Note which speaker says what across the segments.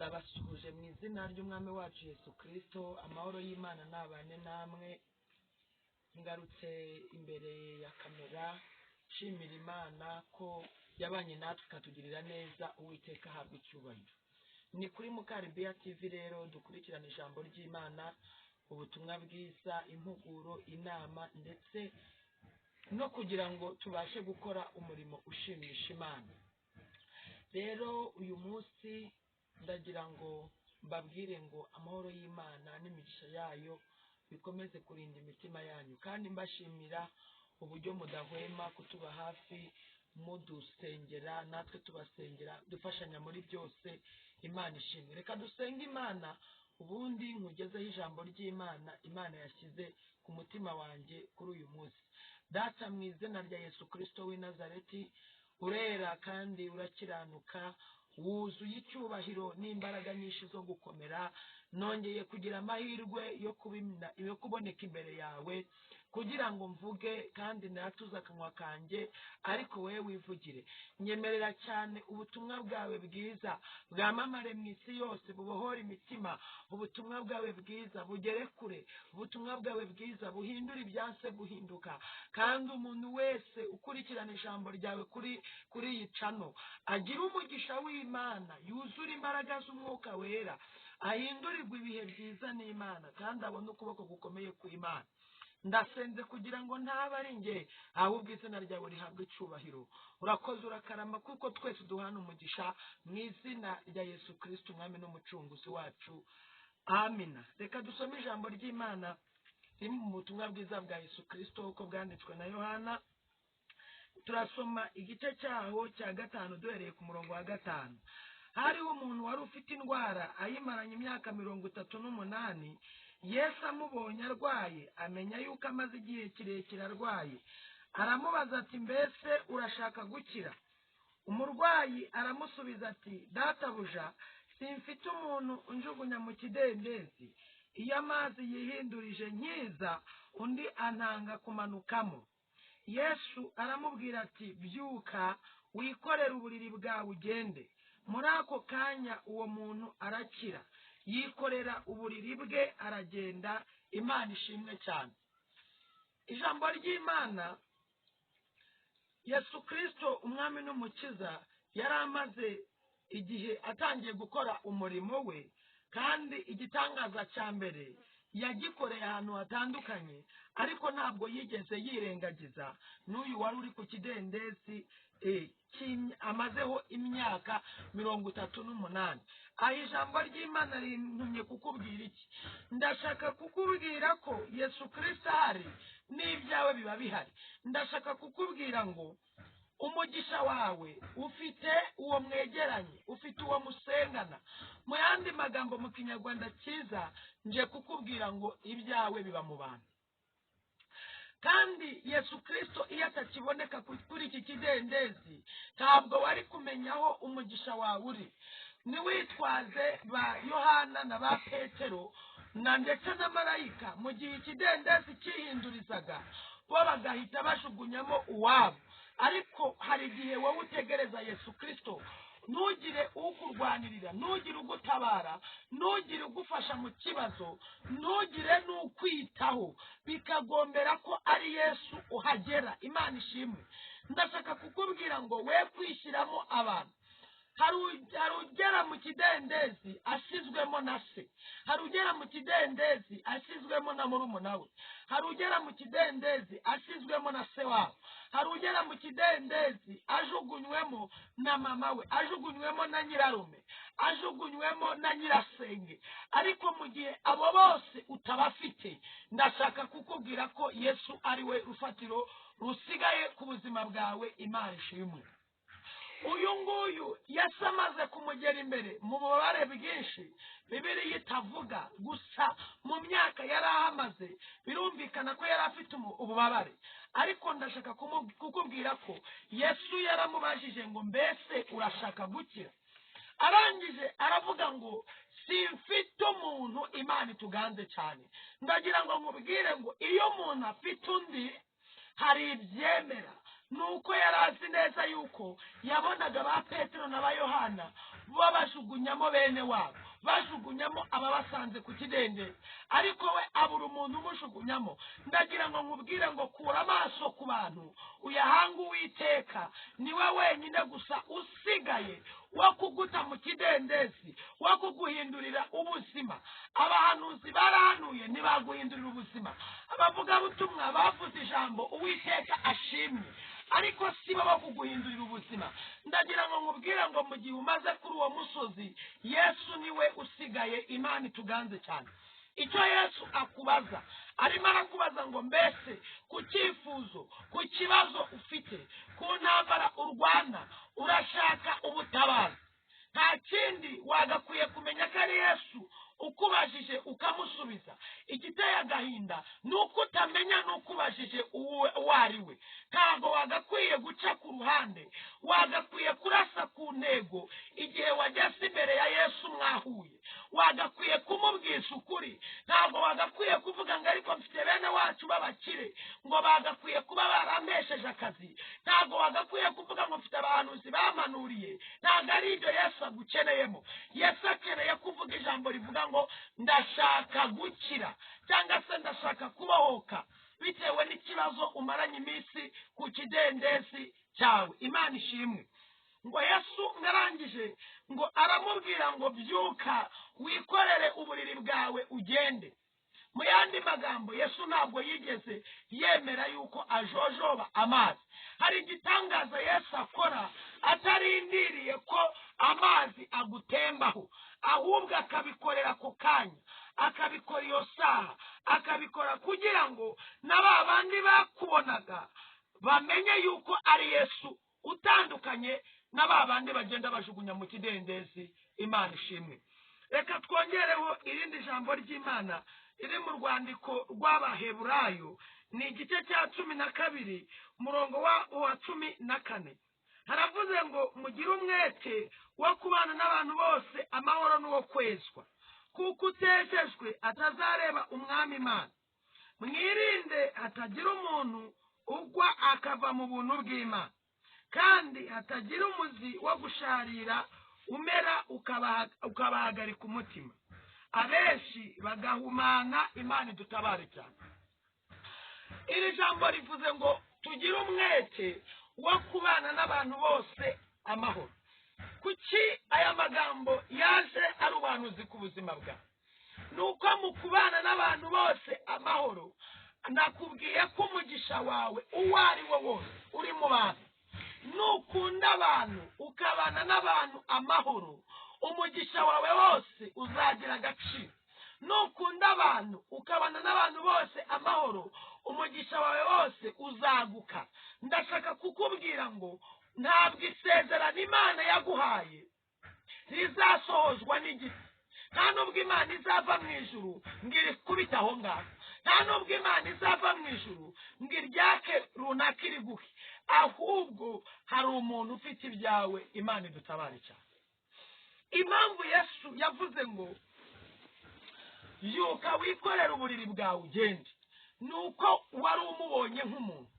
Speaker 1: ndabasuhuje mu izina ry'umwami wacu Yesu Kristo. Amahoro y'Imana nabane namwe. Ngarutse imbere ya kamera nshimira Imana ko yabanye natwe ikatugirira neza. Uwiteka ahabwe icyubahiro. Ni kuri Mukaribiya TV rero dukurikirana ijambo ry'Imana, ubutumwa bwiza, impuguro, inama ndetse no kugira ngo tubashe gukora umurimo ushimisha Imana. Rero uyu munsi ndagira ngo mbabwire ngo amahoro y'Imana n'imigisha yayo bikomeze kurinda imitima yanyu, kandi mbashimira uburyo mudahwema kutuba hafi mudusengera, natwe tubasengera, dufashanya muri byose. Imana ishimwe. Reka dusenge Imana ubundi nkugezeho ijambo ry'Imana Imana yashyize ku mutima wanjye kuri uyu munsi. Data, mu izina rya Yesu Kristo w'i Nazareti, urera kandi urakiranuka, wuzuye icyubahiro n'imbaraga nyinshi zo gukomera. Nongeye kugira amahirwe yo kuboneka imbere yawe kugira ngo mvuge kandi natuza akanwa kanjye, ariko wewe wivugire. Nyemerera cyane ubutumwa bwawe bwiza bwamamare mu isi yose, bubohora imitima. Ubutumwa bwawe bwiza bugere kure. Ubutumwa bwawe bwiza buhindura ibyanse guhinduka, kandi umuntu wese ukurikirana ijambo ryawe kuri iyi cano agira umugisha w'Imana, yuzura imbaraga z'umwuka wera, ahindurirwa ibihe byiza n'Imana, kandi abone ukuboko gukomeye kw'Imana. Ndasenze kugira ngo ntaba ari njye, ahubwo izina ryawe rihabwe icyubahiro. Urakoze, urakarama, kuko twese duhana umugisha, mu izina rya Yesu Kristo umwami n'umucunguzi wacu, amina. Reka dusome ijambo ry'Imana riri mu butumwa bwiza bwa Yesu Kristo uko bwanditswe na Yohana. Turasoma igice cyaho cya 5 duhereye ku murongo wa 5. Hariho umuntu wari ufite indwara ayimaranye imyaka 38. Yesu amubonye arwaye, amenya yuko amaze igihe kirekire arwaye, aramubaza ati, mbese urashaka gukira? Umurwayi aramusubiza ati, databuja, simfite umuntu unjugunya mu kidendezi. Iyo amazi yihindurije nkiza, undi antanga kumanukamo. Yesu aramubwira ati, byuka, wikorere uburiri bwawe ugende. Muri ako kanya uwo muntu arakira, yikorera uburiri bwe aragenda. Imana ishimwe cyane. Ijambo ry'Imana, Yesu Kristo umwami n'umukiza yari amaze igihe atangiye gukora umurimo we, kandi igitangaza cya mbere yagikoreye ahantu hatandukanye, ariko ntabwo yigeze yirengagiza n'uyu wari uri ku kidendezi amazeho imyaka 38. Aho ijambo ry'Imana rintumye kukubwira iki? Ndashaka kukubwira ko Yesu Kristo ahari n'ibyawe biba bihari. Ndashaka kukubwira ngo umugisha wawe ufite uwo mwegeranye, ufite uwo musengana. Mu yandi magambo mu Kinyarwanda cyiza, nje kukubwira ngo ibyawe biba mu bantu. Kandi Yesu Kristo iyo atakiboneka kuri iki kidendezi, ntabwo wari kumenyaho umugisha wawe uri. Niwitwaze ba Yohana na ba Petero na ndetse na marayika, mu gihe ikidendezi cyihindurizaga, bo bagahita bajugunyamo uwabo. Ariko hari igihe wowe utegereza Yesu Kristo, ntugire ukurwanirira, ntugire ugutabara, ntugire ugufasha mu kibazo, ntugire n'ukwitaho, bikagombera ko ari Yesu uhagera. Imana ishimwe. Ndashaka kukubwira ngo we kwishyiramo abantu. Hari ugera mu kidendezi asizwemo na se, hari ugera mu kidendezi asizwemo na murumuna we, hari ugera mu kidendezi asizwemo na se wabo, hari ugera mu kidendezi ajugunywemo na mama we, ajugunywemo na nyirarume, ajugunywemo na nyirasenge. Ariko mu gihe abo bose utabafite, ndashaka kukubwira ko Yesu ari we rufatiro rusigaye ku buzima bwawe. Imana ishimwe. Uyu nguyu Yesu amaze kumugera imbere mu bubabare bwinshi, Bibiliya itavuga, gusa mu myaka yari ahamaze birumvikana ko yari afite ububabare. Ariko ndashaka kukubwira ko Yesu yaramubajije ngo, mbese urashaka gukira? Arangije aravuga ngo, simfite umuntu. Imana ituganze cyane. Ndagira ngo nkubwire ngo iyo umuntu afite undi, hari ibyemera nuko yarazi neza yuko yabonaga ba Petero na ba Yohana babajugunyamo bene wabo, bajugunyamo ababasanze ku kidendezi, ariko we abura umuntu umujugunyamo. Ndagira ngo nkubwire ngo kura amaso ku bantu uyahanga Uwiteka, niwe wenyine gusa usigaye wo kuguta mu kidendezi, wo kuguhindurira ubuzima. Abahanuzi barahanuye ntibaguhindurira ubuzima, abavugabutumwa bavuze ijambo Uwiteka ashimye, ariko si bo kuguhindurira ubuzima. Ndagira ngo nkubwire ngo mu gihe umaze kuri uwo musozi, Yesu niwe usigaye. Imana ituganze cyane. Icyo Yesu akubaza, arimo arakubaza ngo mbese ku cyifuzo, ku kibazo ufite, ku ntambara urwana, urashaka ubutabazi. Nta kindi wagakwiye kumenya ko ari Yesu ukubajije ukamusubiza. Igiteye agahinda nuko utamenya n'ukubajije uwo ari we. Ntabwo wagakwiye guca ku ruhande, wagakwiye kurasa ku ntego. Igihe wageze imbere ya Yesu mwahuye, wagakwiye kumubwisha ukuri. Ntabwo wagakwiye kuvuga ngo ariko mfite bene wacu b'abakire ngo bagakwiye kuba barampesheje akazi. Ntabwo wagakwiye kuvuga ngo mfite abahanuzi bamanuriye. Ntabwo ari ibyo Yesu agukeneyemo. Yesu akeneye kuvuga ijambo rivuga ngo ndashaka gukira, cyangwa se ndashaka kubohoka bitewe n'ikibazo umaranye iminsi ku kidendezi cyawe. Imana ishimwe. Ngo Yesu ngarangije ngo aramubwira ngo byuka wikorere uburiri bwawe ugende. Mu yandi magambo, Yesu ntabwo yigeze yemera yuko ajojoba amazi. Hari igitangaza Yesu akora atarindiriye ko amazi agutembaho, ahubwo akabikorera ako kanya, akabikora iyo saha, akabikora kugira ngo n'aba bandi bakubonaga bamenye yuko ari Yesu utandukanye n'aba bandi bagenda bajugunya mu kidendezi. Imana ishimwe. Reka twongereho irindi jambo ry'Imana iri mu rwandiko rw'Abaheburayo, ni igice cya 12 umurongo wa 14. Haravuze ngo mugire umwete wo kubana n'abantu bose amahoro n'uwo kwezwa, kuko utejejwe atazareba umwami Imana. Mwirinde hatagira umuntu ugwa akava mu buntu bw'Imana, kandi hatagira umuzi wo gusharira umera ukabahagarika umutima, abenshi bagahumana. Imana idutabare cyane. Iri jambo rivuze ngo tugire umwete wo kubana n'abantu bose amahoro. Kuki aya magambo yaje ari ubuhanuzi ku buzima bwawe? Nuko mu kubana n'abantu bose amahoro, nakubwiye ko umugisha wawe uwo ari wo wose uri mu bantu. Nukunda abantu ukabana n'abantu amahoro, umugisha wawe wose uzagira agaciro. Nukunda abantu ukabana n'abantu bose amahoro, umugisha wawe wose uzaguka. Ndashaka kukubwira ngo ntabwo isezerano Imana yaguhaye rizasohozwa n'igiti. Nta nubwo Imana izava mu ijuru ngo irikubite aho ngaho. Nta nubwo Imana izava mu ijuru ngo iryake runaka iriguhe. Ahubwo hari umuntu ufite ibyawe. Imana idutabare cyane. Impamvu Yesu yavuze ngo yuka wikorera uburiri bwawe ugende, nuko wari umubonye nk'umuntu.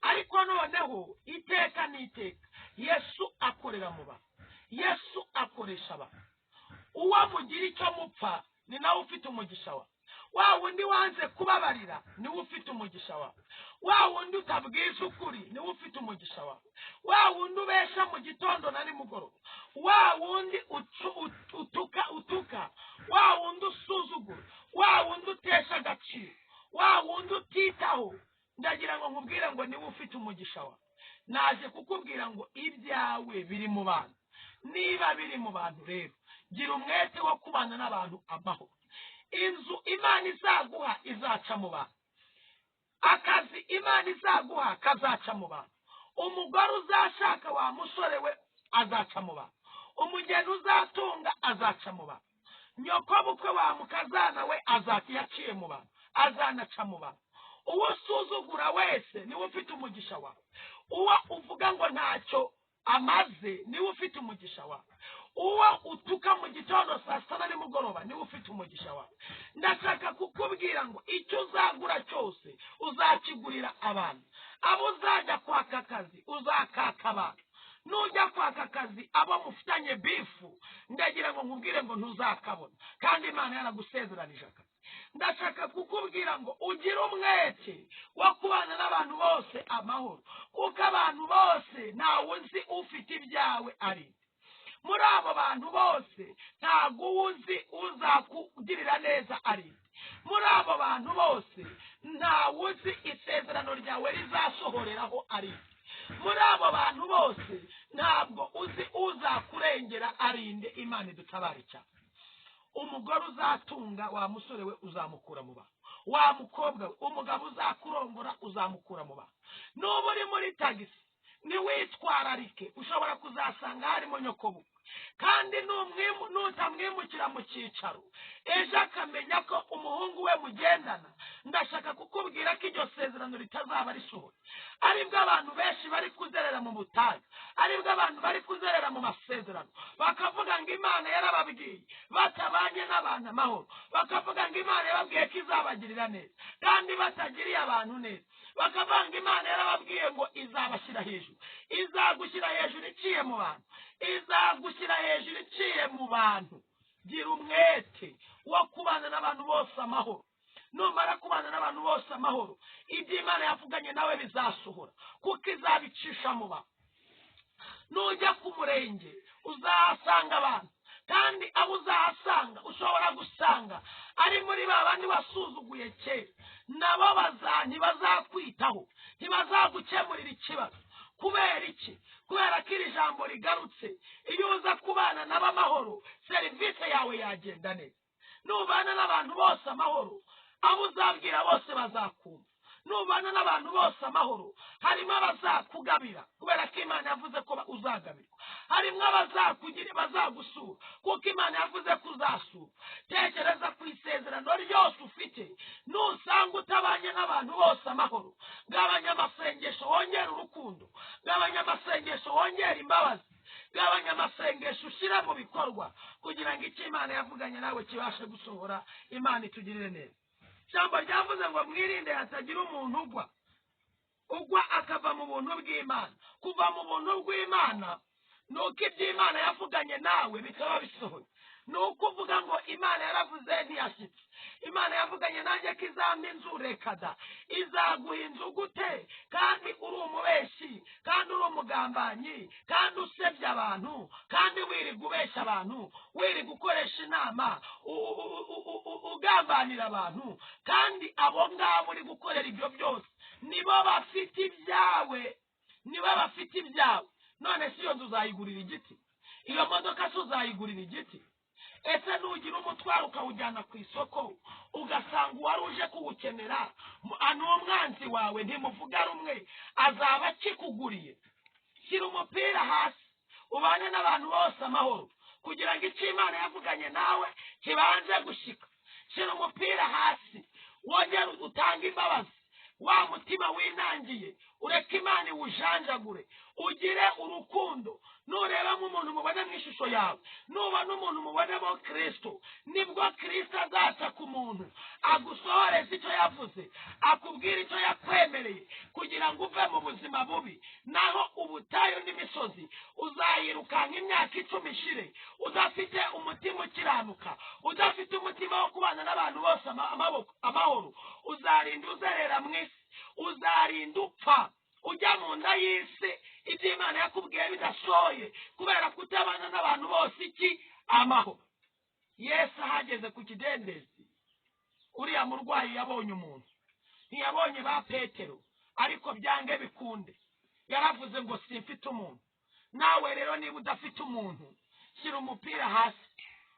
Speaker 1: Ariko noneho iteka n'iteka Yesu akorera mu bantu, Yesu akoresha abantu. Uwo mugira icyo mupfa ni nawe ufite umugisha wawe. Wa wundi wanze kubabarira ni ufite umugisha wawe. Wa wundi utabwiza ukuri ni ufite umugisha wawe. Wa wundi ubesha mu gitondo na nimugoroba, wa wundi utuka, wa wundi usuzugura, wa wundi utesha agaciro, wa wundi utitaho. Ndagira ngo nkubwire ngo niwe ufite umugisha wawe. Naje kukubwira ngo ibyawe biri mu bantu. Niba biri mu bantu rero, gira umwete wo kubana n'abantu amahoro. Inzu Imana izaguha izaca mu bantu. Akazi Imana izaguha kazaca mu bantu. Umugore uzashaka wa musore we azaca mu bantu. Umugeni uzatunga azaca mu bantu. Nyoko bukwe wa mukazana we yaciye mu bantu, azanaca mu bantu. Uwo usuzugura wese niwe ufite umugisha wawe. Uwo uvuga ngo ntacyo amaze niwe ufite umugisha wawe. uwo utuka mu gitondo saa sita nimugoroba niwe ufite umugisha wawe. Ndashaka kukubwira ngo icyo uzagura cyose uzakigurira abantu. Abo uzajya kwaka akazi uzakaka abantu. Nujya kwaka akazi abo mufitanye bifu ndagira ngo nkubwire ngo ntuzakabona, kandi Imana yaragusezeranije akazi. Ndashaka kukubwira ngo ugire umwete wo kubana n'abantu bose amahoro, kuko abantu bose ntawe uzi ufite ibyawe ari. Muri abo bantu bose ntago uzi uzakugirira neza ari. Muri abo bantu bose ntawe uzi isezerano ryawe rizasohoreraho ari. Muri abo bantu bose ntabwo uzi uzakurengera arinde. Imana idutabare cyane. Umugore uzatunga wa musore we uzamukura mu bantu, wa mukobwa we umugabo uzakurongora uzamukura mu bantu. N'ubu uri muri tagisi niwitwararike, ushobora kuzasanga harimo nyokobukwe, kandi nutamwimukira mu cyicaro ejo akamenya ko umuhungu we mugendana. Ndashaka kukubwira ko iryo sezerano ritazaba risohoye. Aribwo abantu benshi bari kuzerera mu butayu, aribwo abantu bari kuzerera mu masezerano, bakavuga ngo Imana yarababwiye batabanye n'abantu amahoro, bakavuga ngo Imana yababwiye ko izabagirira neza kandi batagiriye abantu neza, bakavuga ngo Imana yarababwiye ngo izabashyira hejuru. Izagushyira hejuru iciye mu bantu, izagushyira hejuru iciye mu bantu. Gira umwete wo kubana n'abantu bose amahoro. Numara kubana n'abantu bose amahoro, ibyo Imana yavuganye nawe bizasohora, kuko izabicisha mu bantu. Nujya ku murenge uzahasanga abantu, kandi abo uzahasanga ushobora gusanga ari muri ba bandi wasuzuguye kera. Nabo ntibazakwitaho, ntibazagukemurira ikibazo. Kubera iki? Kubera ko iri jambo rigarutse, iyo uza kubana n'abamahoro serivisi yawe yagenda neza. Nubana n'abantu bose amahoro, abo uzabwira bose bazakumva. Nubana n'abantu bose amahoro, harimo abazakugabira kubera ko Imana yavuze ko uzagabirwa. Harimo abazakugira bazagusura kuko Imana yavuze ko uzasura. Tekereza ku isezerano ryose ufite. Nusanga utabanye n'abantu bose amahoro, gabanya amasengesho wongera urukundo, gabanya amasengesho wongera imbabazi, gabanya amasengesho ushyira mu bikorwa kugira ngo icyo Imana yavuganye nawe kibashe gusohora. Imana itugirire neza. Jambo ryavuze ngo mwirinde hatagira umuntu ugwa akava mu buntu bw'Imana. Kuva mu buntu bw'Imana nuko ibyo Imana yavuganye nawe bikaba bisohoye. Nuko uvuga ngo Imana yaravuze ntiyashyitse. Imana yavuganye nanjye ko izampa inzu, reka da. Izaguha inzu gute kandi uri umubeshi, kandi uri umugambanyi, kandi usebya abantu, kandi wirirwa ubeshya abantu, wirirwa ukoresha inama, ugambanira abantu, kandi abo ngabo uri gukorera ibyo byose nibo bafite ibyawe, nibo bafite ibyawe. None si iyo nzu uzayigurira igiti? Iyo modoka si uzayigurira igiti? Ese nugira umutwaro ukawujyana ku isoko ugasanga uwari uje kuwukenera n'umwanzi wawe ntimuvuga rumwe, azaba akikuguriye? Shyira umupira hasi, ubane n'abantu bose amahoro kugira ngo icyo Imana yavuganye nawe kibanze gushika. Shyira umupira hasi, wongere utange imbabazi. Wa mutima winangiye ureke Imana iwujanjagure, ugire urukundo. Nureba nk'umuntu mubona mu ishusho yawe, nubona umuntu mubonamo Kristo, nibwo Kristo azaca ku muntu agusohoreza icyo yavuze, akubwira icyo yakwemereye kugira ngo uve mu buzima bubi. Naho ubutayu n'imisozi uzayirukanka imyaka 10 ishire udafite umutima ukiranuka, udafite umutima wo kubana n'abantu bose amahoro. Uzarinda uzerera mu isi, uzarinda upfa ujya mu nda y'isi ibyo Imana yakubwiye bidasohoye kubera kutabana n'abantu bose iki amahoro. Yesu ahageze ku kidendezi, uriya murwayi yabonye umuntu, ntiyabonye ba Petero, ariko byange bikunde yaravuze ngo simfite umuntu. Nawe rero niba udafite umuntu, shyira umupira hasi,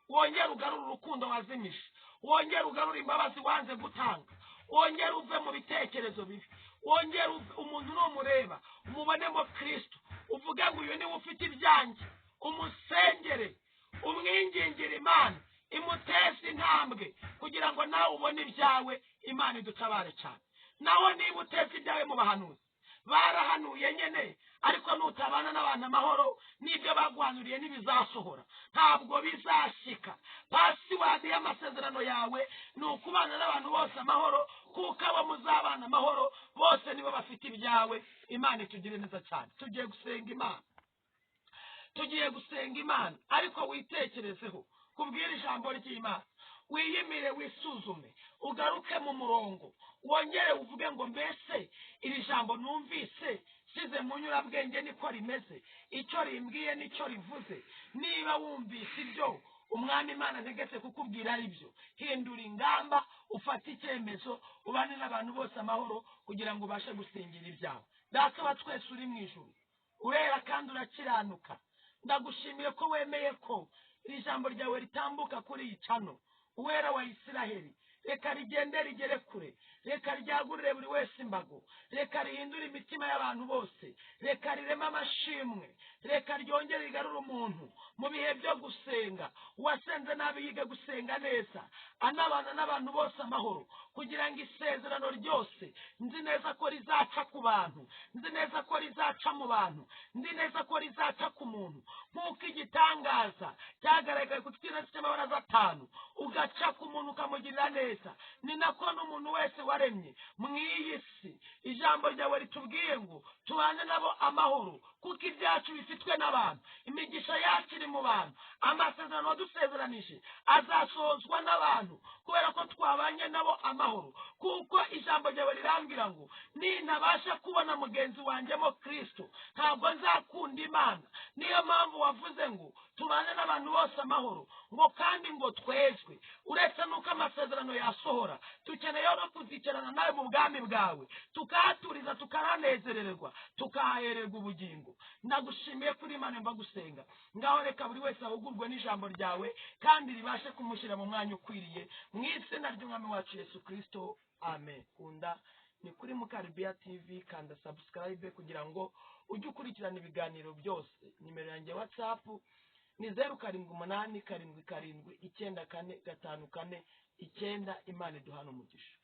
Speaker 1: wongere ugarura urukundo wazimije, wongere ugarura imbabazi wanze gutanga, wongere uve mu bitekerezo bibi, wongere umuntu n'umureba umubonemo Kristo, uvuga ngo uyu niwe ufite ibyanjye. Umusengere, umwingingire Imana imuteze intambwe kugira ngo nawe ubone ibyawe. Imana idutabare cyane. Nawe niba uteze ibyawe mu bahanuzi, barahanuye nyene, ariko nutabana n'abantu amahoro n'ibyo baguhanuriye n'ibizasohora ntabwo bizashyika. Pasiwadi y'amasezerano yawe ni ukubana n'abantu bose amahoro, kuko abo muzabana amahoro bose nibo bafite ibyawe. Imana itugire neza cyane. Tugiye gusenga Imana ariko witekerezeho kubwira ijambo ry'Imana. Wiyimire, wisuzume, ugaruke mu murongo, wongere uvuge ngo mbese iri jambo numvise size mu nyurabwenge niko rimeze, icyo rimbwiye nicyo rivuze. Niba wumvise ibyo umwami Imana ntegetse kukubwira ibyo, hindura ingamba, ufate icyemezo, ubane n'abantu bose amahoro kugira ngo ubashe gusingira ibyawe. Data wa twese uri mu ijuru, urera kandi urakiranuka, ndagushimiye ko wemeye ko iri jambo ryawe ritambuka kuri iyi cano. Uwera wa Isiraheli, reka rigende rigere kure, reka ryagurire buri wese imbago, reka rihindure imitima y'abantu bose, reka rirema amashimwe, reka ryongere rigarure umuntu mu bihe byo gusenga. Uwasenze nabi yige gusenga neza, anabana n'abantu bose amahoro, kugira ngo isezerano ryose nzi neza ko rizaca ku bantu, nzi neza ko rizaca mu bantu, nzi neza ko rizaca ku muntu. Nk'uko igitangaza cyagaragaye ku kitina cy'amabara atanu ugaca ku muntu ukamugirira neza, ni nako n'umuntu wese waremye mu iyi si. Ijambo ryawe ritubwiye ngo tubane nabo amahoro, kuko ibyacu bifitwe n'abantu, imigisha yacu iri mu bantu. Amasezerano wadusezeranije azasohozwa n'abantu kubera ko twabanye nabo amahoro, kuko ijambo ryawe rirambwira ngo nintabasha kubona mugenzi wanjye mo Kristo ntabwo nzakunda Imana. Niyo mpamvu wavuze ngo tubane n'abantu bose amahoro, ngo kandi ngo twezwe. Uretse nuko amasezerano yasohora, tukeneye no kuzicarana nawe mu bwami bwawe, tukahaturiza, tukaranezererwa, tukahahererwa ubugingo. Ndagushimiye kuri Imana mba gusenga. Ngaho reka buri wese ahugurwe n'ijambo ryawe kandi ribashe kumushyira mu mwanya ukwiriye, mu izina ry'umwami wacu Yesu Kristo, amen. Kunda ni kuri Mukaribia TV, kanda subscribe kugira ngo ujye ukurikirana ibiganiro byose. Nimero yanjye WhatsApp ni 0787 749 9. Imana iduhana umugisha.